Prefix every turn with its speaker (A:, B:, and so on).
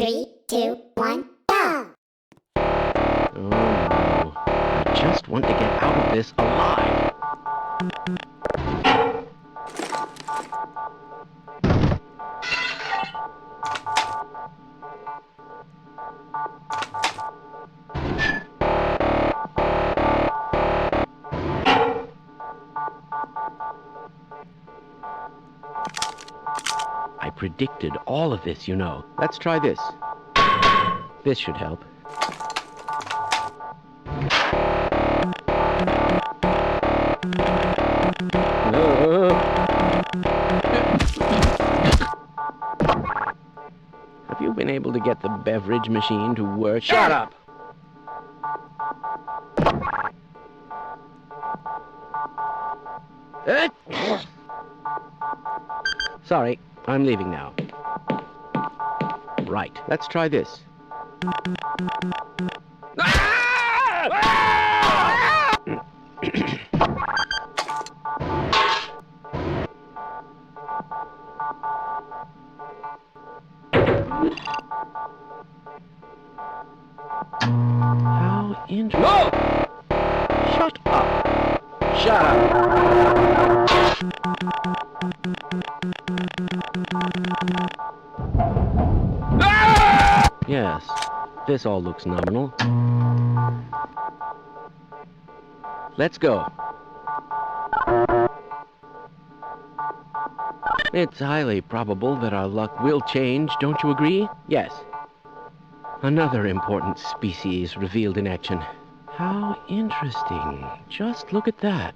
A: 3, 2, 1, go!
B: Oh no. I just want to get out of this alive. I predicted all of this, you know. Let's try this. This should help. Have you been able to get the beverage machine to work? Shut up! Sorry, I'm leaving now. Right, let's try this. How interesting. No! Shut up! Shut up! Yes, this all looks nominal. Let's go. It's highly probable that our luck will change, don't you agree? Yes. Another important species revealed in action. How interesting. Just look at that.